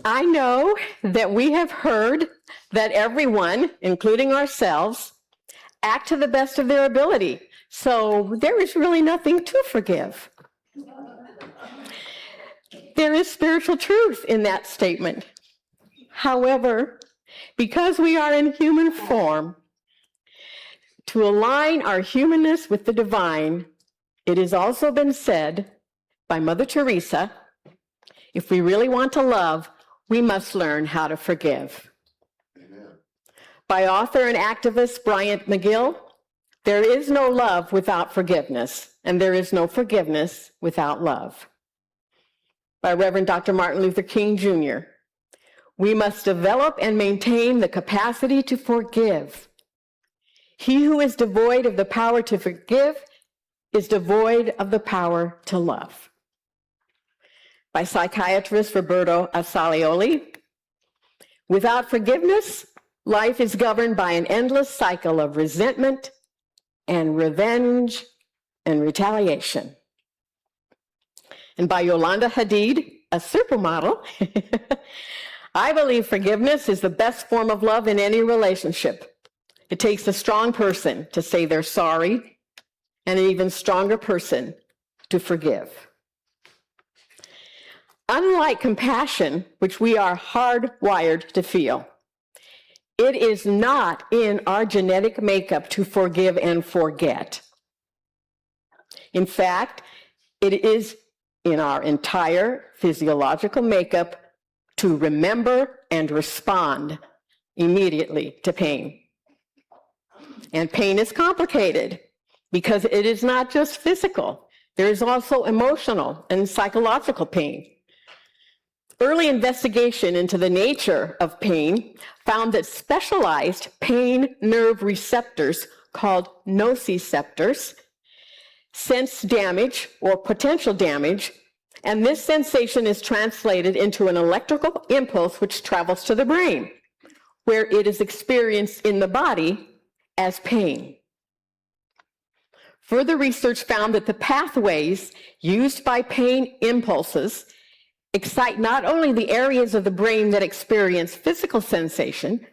I know that we have heard that everyone, including ourselves, act to the best of their ability. So there is really nothing to forgive. There is spiritual truth in that statement. However, because we are in human form, to align our humanness with the divine, it has also been said by Mother Teresa, if we really want to love, we must learn how to forgive. Amen. By author and activist Bryant McGill, there is no love without forgiveness, and there is no forgiveness without love. By Reverend Dr. Martin Luther King Jr., we must develop and maintain the capacity to forgive. He who is devoid of the power to forgive is devoid of the power to love. By psychiatrist Roberto Assalioli, without forgiveness, life is governed by an endless cycle of resentment and revenge and retaliation. And by Yolanda Hadid, a supermodel, I believe forgiveness is the best form of love in any relationship. It takes a strong person to say they're sorry, and an even stronger person to forgive. Unlike compassion, which we are hardwired to feel, it is not in our genetic makeup to forgive and forget. In fact, it is in our entire physiological makeup to remember and respond immediately to pain. And pain is complicated because it is not just physical. There is also emotional and psychological pain. Early investigation into the nature of pain found that specialized pain nerve receptors called nociceptors sense damage or potential damage, and this sensation is translated into an electrical impulse which travels to the brain, where it is experienced in the body as pain. Further research found that the pathways used by pain impulses excite not only the areas of the brain that experience physical sensation,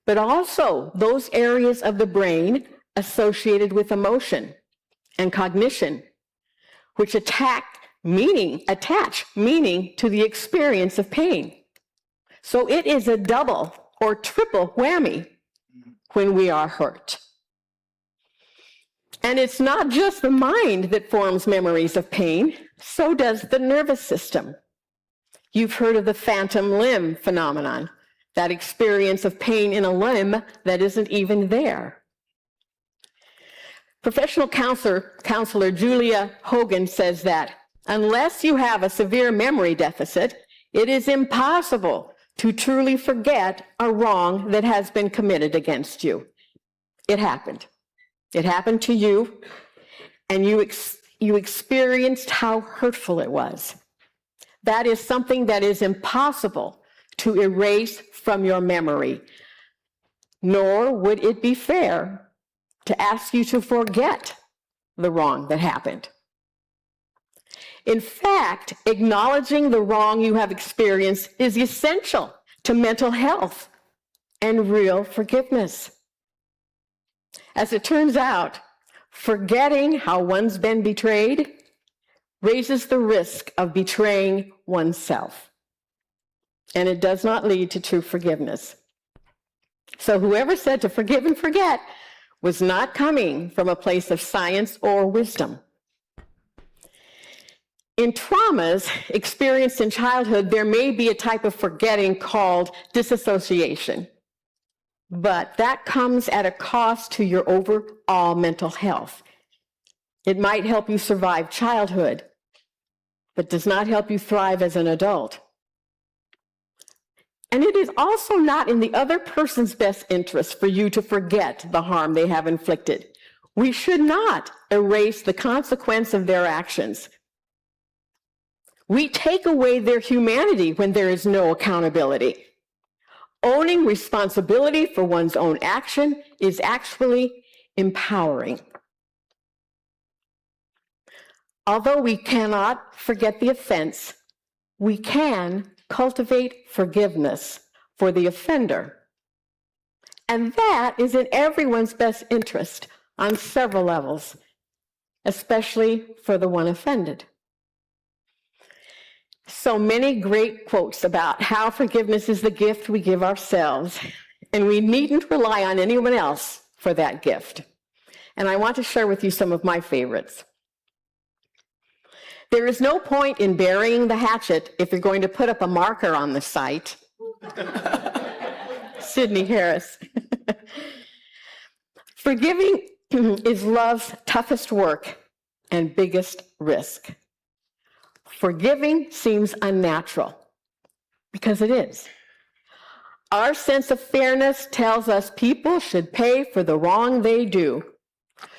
but also those areas of the brain associated with emotion and cognition, which attach meaning to the experience of pain. So it is a double or triple whammy when we are hurt. And it's not just the mind that forms memories of pain, so does the nervous system. You've heard of the phantom limb phenomenon, that experience of pain in a limb that isn't even there. Professional counselor Julia Hogan says that unless you have a severe memory deficit, it is impossible to truly forget a wrong that has been committed against you. It happened. It happened to you, and you experienced how hurtful it was. That is something that is impossible to erase from your memory, nor would it be fair to ask you to forget the wrong that happened. In fact, acknowledging the wrong you have experienced is essential to mental health and real forgiveness. As it turns out, forgetting how one's been betrayed raises the risk of betraying oneself, and it does not lead to true forgiveness. So whoever said to forgive and forget was not coming from a place of science or wisdom. In traumas experienced in childhood, there may be a type of forgetting called disassociation, but that comes at a cost to your overall mental health. It might help you survive childhood, but does not help you thrive as an adult. And it is also not in the other person's best interest for you to forget the harm they have inflicted. We should not erase the consequence of their actions. We take away their humanity when there is no accountability. Owning responsibility for one's own action is actually empowering. Although we cannot forget the offense, we can cultivate forgiveness for the offender. And that is in everyone's best interest on several levels, especially for the one offended. So many great quotes about how forgiveness is the gift we give ourselves, and we needn't rely on anyone else for that gift. And I want to share with you some of my favorites. There is no point in burying the hatchet if you're going to put up a marker on the site. Sidney Harris. Forgiving is love's toughest work and biggest risk. Forgiving seems unnatural, because it is. Our sense of fairness tells us people should pay for the wrong they do.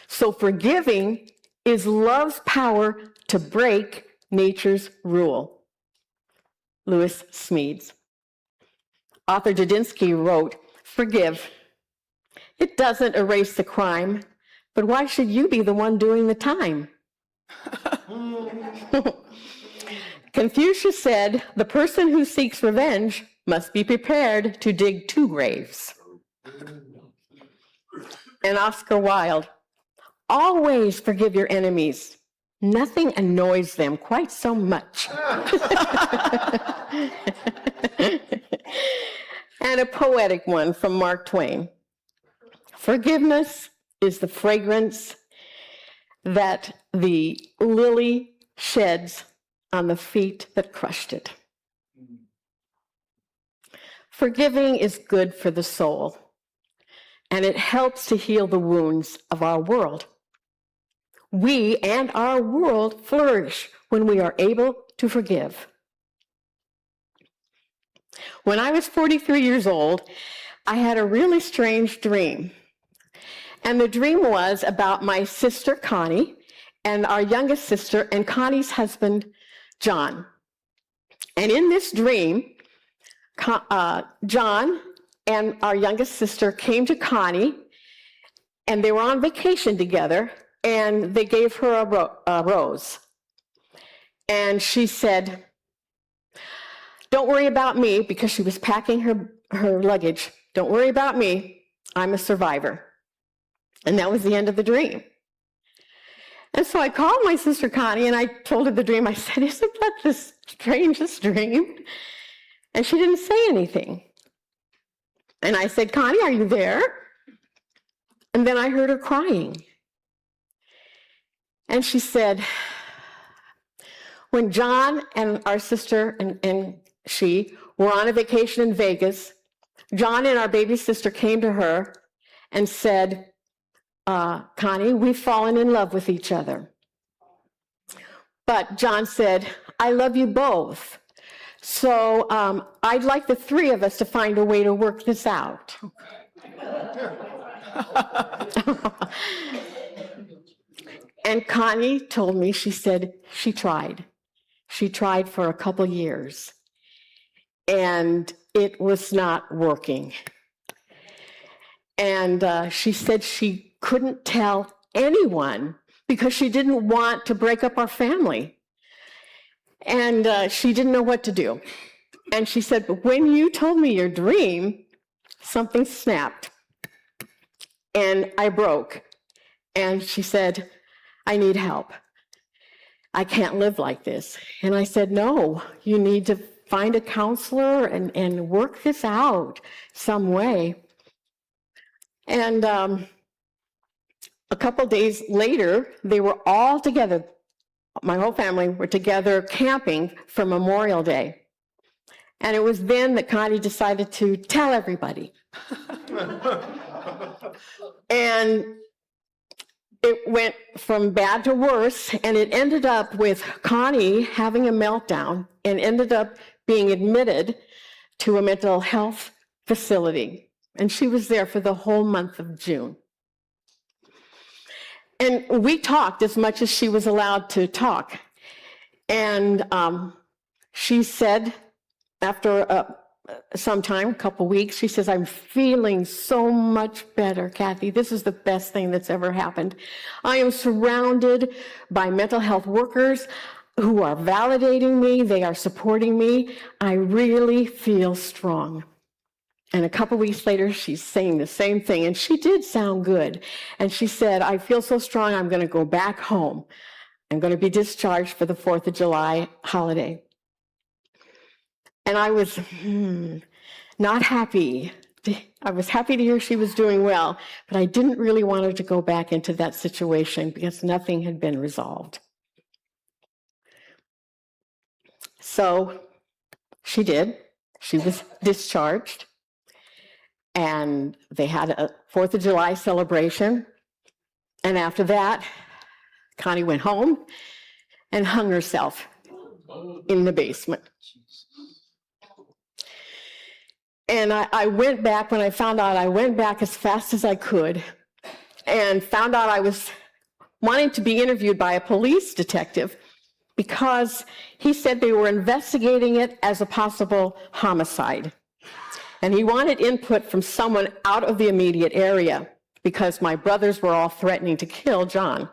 So forgiving is love's power to break nature's rule. Lewis Smedes. Author Didinsky wrote, "Forgive. It doesn't erase the crime, but why should you be the one doing the time?" Confucius said, "The person who seeks revenge must be prepared to dig 2 graves." And Oscar Wilde, "Always forgive your enemies. Nothing annoys them quite so much." And a poetic one from Mark Twain. "Forgiveness is the fragrance that the lily sheds on the feet that crushed it." Forgiving is good for the soul, and it helps to heal the wounds of our world. We and our world flourish when we are able to forgive. When I was 43 years old, I had a really strange dream. And the dream was about my sister, Connie, and our youngest sister, and Connie's husband, John. And in this dream, John and our youngest sister came to Connie, and they were on vacation together, and they gave her a rose. And she said, "Don't worry about me," because she was packing her luggage. "Don't worry about me. I'm a survivor." And that was the end of the dream. And so I called my sister Connie, and I told her the dream. I said, "Isn't that the strangest dream?" And she didn't say anything. And I said, "Connie, are you there?" And then I heard her crying. And she said, "When John and our sister and she were on a vacation in Vegas, John and our baby sister came to her and said, 'Connie, we've fallen in love with each other.' But John said, 'I love you both. So I'd like the 3 of us to find a way to work this out.'" And Connie told me, she said she tried. She tried for a couple years, and it was not working. And she said she couldn't tell anyone because she didn't want to break up our family. And she didn't know what to do. And she said, "But when you told me your dream, something snapped. And I broke." And she said, "I need help. I can't live like this." And I said, "No, you need to find a counselor and work this out some way." And a couple days later, they were all together. My whole family were together camping for Memorial Day. And it was then that Connie decided to tell everybody. And it went from bad to worse, and it ended up with Connie having a meltdown and ended up being admitted to a mental health facility. And she was there for the whole month of June. And we talked as much as she was allowed to talk. And she said, after some time, a couple weeks, she says, "I'm feeling so much better, Cathy. This is the best thing that's ever happened. I am surrounded by mental health workers. who are validating me, they are supporting me. I really feel strong. And a couple weeks later, she's saying the same thing, and she did sound good. And she said, I feel so strong, I'm going to go back home. I'm going to be discharged for the 4th of July holiday. And I was not happy. I was happy to hear she was doing well, but I didn't really want her to go back into that situation because nothing had been resolved. So she did. She was discharged. And they had a 4th of July celebration. And after that, Connie went home and hung herself in the basement. And I went back, when I found out, I went back as fast as I could and found out I was wanting to be interviewed by a police detective because he said they were investigating it as a possible homicide. And he wanted input from someone out of the immediate area because my brothers were all threatening to kill John.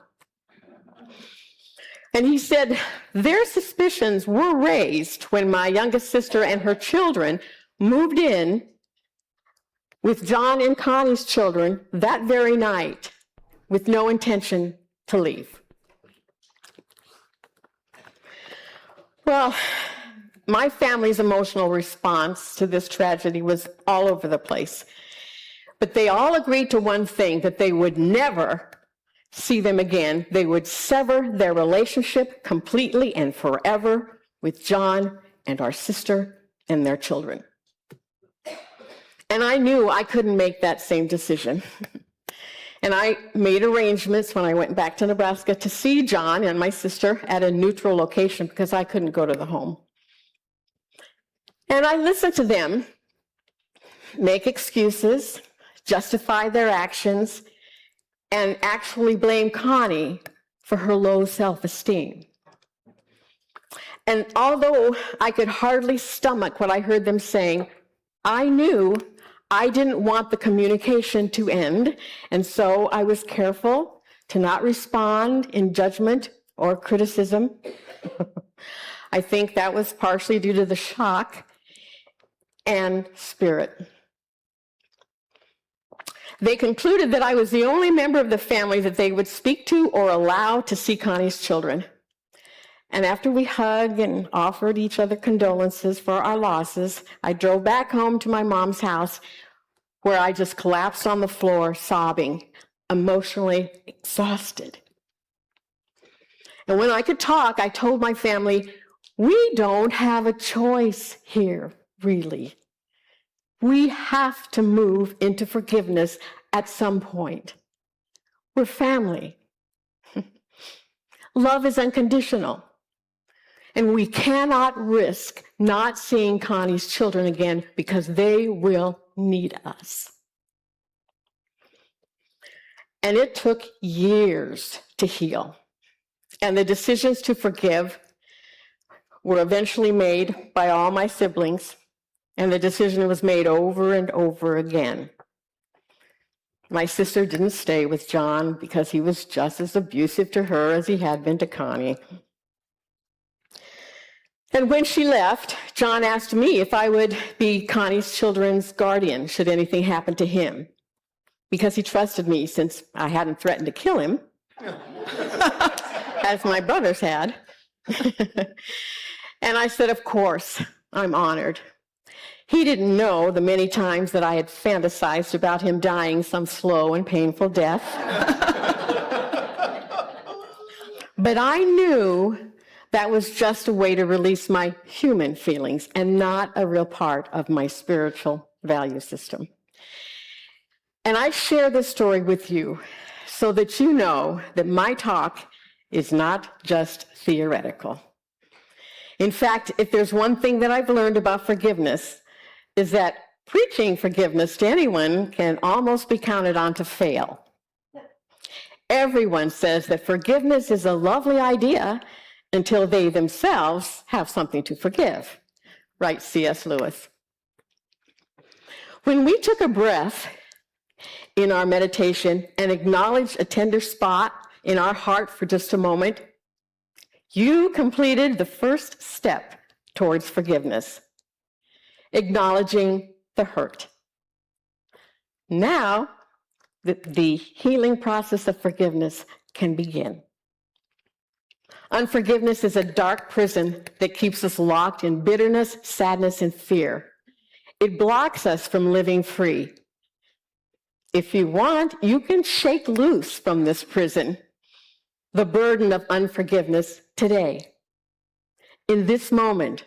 And he said their suspicions were raised when my youngest sister and her children moved in with John and Connie's children that very night with no intention to leave. Well, my family's emotional response to this tragedy was all over the place. But they all agreed to one thing, that they would never see them again. They would sever their relationship completely and forever with John and our sister and their children. And I knew I couldn't make that same decision. And I made arrangements when I went back to Nebraska to see John and my sister at a neutral location because I couldn't go to the home. And I listened to them make excuses, justify their actions, and actually blame Connie for her low self-esteem. And although I could hardly stomach what I heard them saying, I knew I didn't want the communication to end, and so I was careful to not respond in judgment or criticism. I think that was partially due to the shock and spirit. They concluded that I was the only member of the family that they would speak to or allow to see Connie's children. And after we hugged and offered each other condolences for our losses, I drove back home to my mom's house where I just collapsed on the floor, sobbing, emotionally exhausted. And when I could talk, I told my family, we don't have a choice here, really. We have to move into forgiveness at some point. We're family. Love is unconditional. And we cannot risk not seeing Connie's children again because they will need us. And it took years to heal. And the decisions to forgive were eventually made by all my siblings, and the decision was made over and over again. My sister didn't stay with John because he was just as abusive to her as he had been to Connie. And when she left, John asked me if I would be Connie's children's guardian should anything happen to him, because he trusted me since I hadn't threatened to kill him, as my brothers had. And I said, of course, I'm honored. He didn't know the many times that I had fantasized about him dying some slow and painful death. But I knew that was just a way to release my human feelings and not a real part of my spiritual value system. And I share this story with you so that you know that my talk is not just theoretical. In fact, if there's one thing that I've learned about forgiveness, is that preaching forgiveness to anyone can almost be counted on to fail. Everyone says that forgiveness is a lovely idea until they themselves have something to forgive. Right, C.S. Lewis. When we took a breath in our meditation and acknowledged a tender spot in our heart for just a moment, You completed the first step towards forgiveness, acknowledging the hurt. Now, the healing process of forgiveness can begin. Unforgiveness is a dark prison that keeps us locked in bitterness, sadness, and fear. It blocks us from living free. If you want, you can shake loose from this prison, the burden of unforgiveness today, in this moment,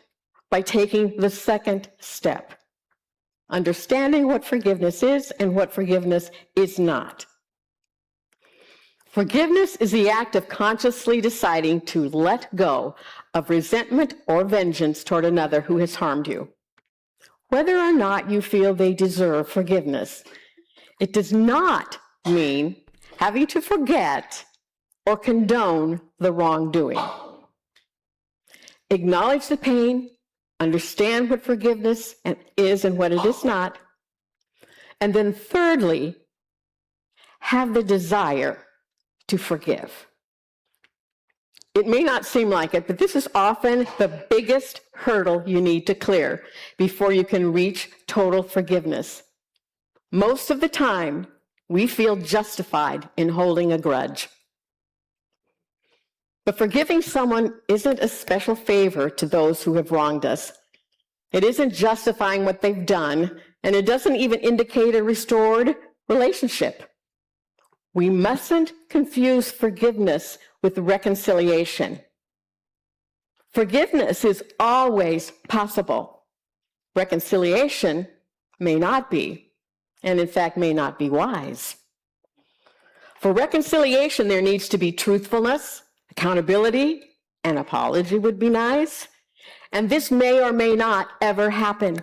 by taking the second step, understanding what forgiveness is and what forgiveness is not. Forgiveness is the act of consciously deciding to let go of resentment or vengeance toward another who has harmed you. Whether or not you feel they deserve forgiveness, it does not mean having to forget or condone the wrongdoing. Acknowledge the pain, understand what forgiveness is and what it is not, and then thirdly, have the desire to forgive. It may not seem like it, but this is often the biggest hurdle you need to clear before you can reach total forgiveness. Most of the time, we feel justified in holding a grudge. But forgiving someone isn't a special favor to those who have wronged us. It isn't justifying what they've done, and it doesn't even indicate a restored relationship. We mustn't confuse forgiveness with reconciliation. Forgiveness is always possible. Reconciliation may not be, and in fact may not be wise. For reconciliation, there needs to be truthfulness, accountability, an apology would be nice, and this may or may not ever happen.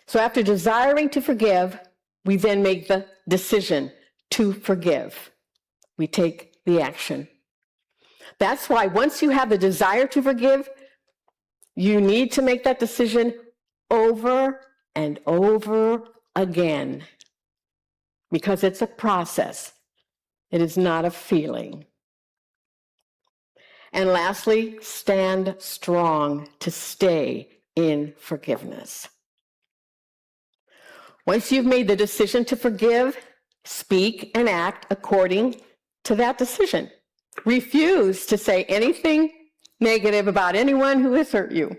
So after desiring to forgive, we then make the decision to forgive. We take the action. That's why once you have the desire to forgive, you need to make that decision over and over again, because it's a process. It is not a feeling. And lastly, stand strong to stay in forgiveness. Once you've made the decision to forgive, speak and act according to that decision. Refuse to say anything negative about anyone who has hurt you.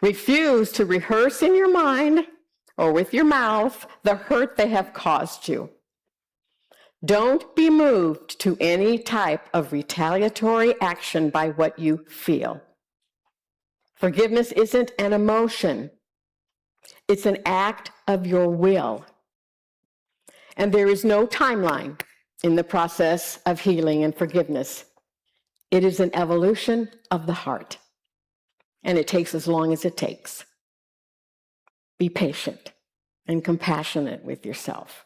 Refuse to rehearse in your mind or with your mouth the hurt they have caused you. Don't be moved to any type of retaliatory action by what you feel. Forgiveness isn't an emotion. It's an act of your will. And there is no timeline in the process of healing and forgiveness. It is an evolution of the heart, and it takes as long as it takes. Be patient and compassionate with yourself.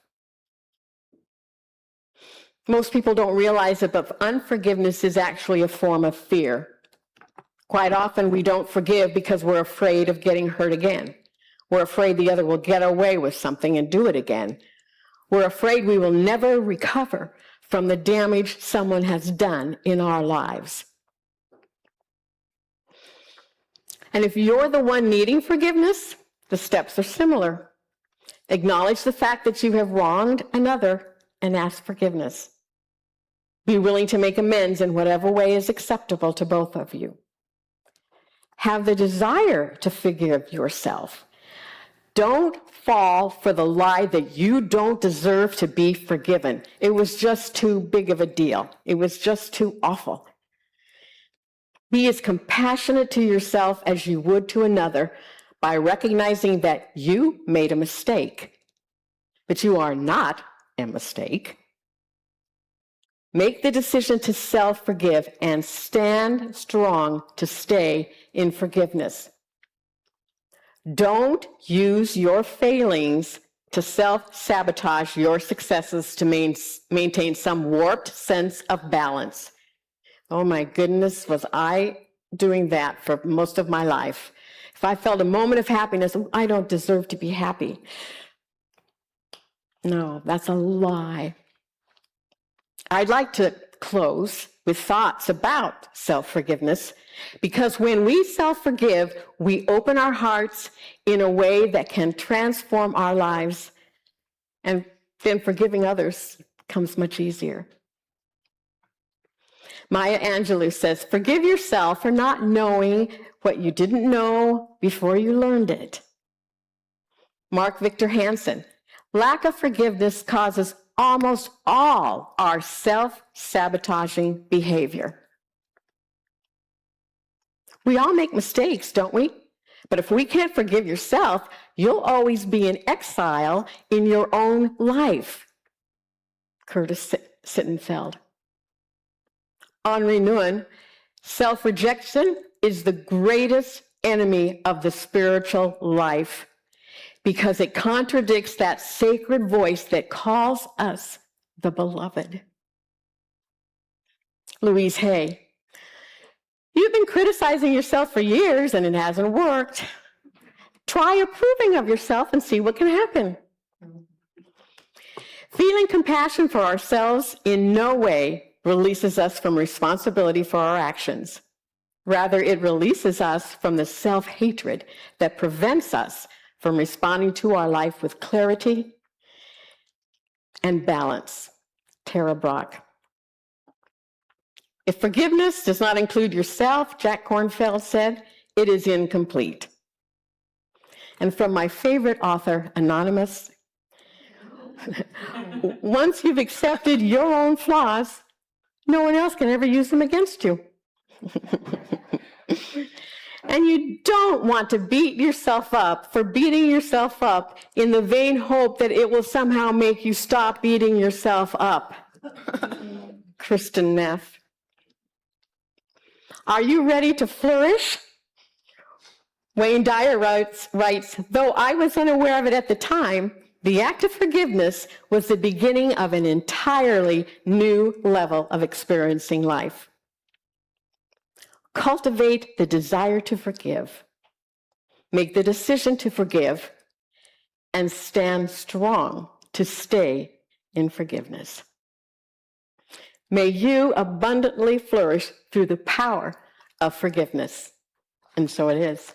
Most people don't realize it, but unforgiveness is actually a form of fear. Quite often we don't forgive because we're afraid of getting hurt again. We're afraid the other will get away with something and do it again. We're afraid we will never recover from the damage someone has done in our lives. And if you're the one needing forgiveness, the steps are similar. Acknowledge the fact that you have wronged another and ask forgiveness. Be willing to make amends in whatever way is acceptable to both of you. Have the desire to forgive yourself. Don't fall for the lie that you don't deserve to be forgiven. It was just too big of a deal. It was just too awful. Be as compassionate to yourself as you would to another by recognizing that you made a mistake, but you are not a mistake. Make the decision to self-forgive and stand strong to stay in forgiveness. Don't use your failings to self-sabotage your successes to maintain some warped sense of balance. Oh my goodness, was I doing that for most of my life. If I felt a moment of happiness, I don't deserve to be happy. No, that's a lie. I'd like to close with thoughts about self-forgiveness, because when we self-forgive, we open our hearts in a way that can transform our lives, and then forgiving others comes much easier. Maya Angelou says, forgive yourself for not knowing what you didn't know before you learned it. Mark Victor Hansen, lack of forgiveness causes almost all our self-sabotaging behavior. We all make mistakes, don't we? But if we can't forgive yourself, you'll always be in exile in your own life. Curtis Sittenfeld. Henri Nouwen, self-rejection is the greatest enemy of the spiritual life because it contradicts that sacred voice that calls us the beloved. Louise Hay, you've been criticizing yourself for years and it hasn't worked. Try approving of yourself and see what can happen. Feeling compassion for ourselves in no way releases us from responsibility for our actions. Rather, it releases us from the self-hatred that prevents us from responding to our life with clarity and balance. Tara Brock. If forgiveness does not include yourself, Jack Kornfield said, it is incomplete. And from my favorite author, Anonymous, once you've accepted your own flaws, no one else can ever use them against you. And you don't want to beat yourself up for beating yourself up in the vain hope that it will somehow make you stop beating yourself up. Kristen Neff. Are you ready to flourish? Wayne Dyer writes, though I was unaware of it at the time, the act of forgiveness was the beginning of an entirely new level of experiencing life. Cultivate the desire to forgive. Make the decision to forgive and stand strong to stay in forgiveness. May you abundantly flourish through the power of forgiveness. And so it is.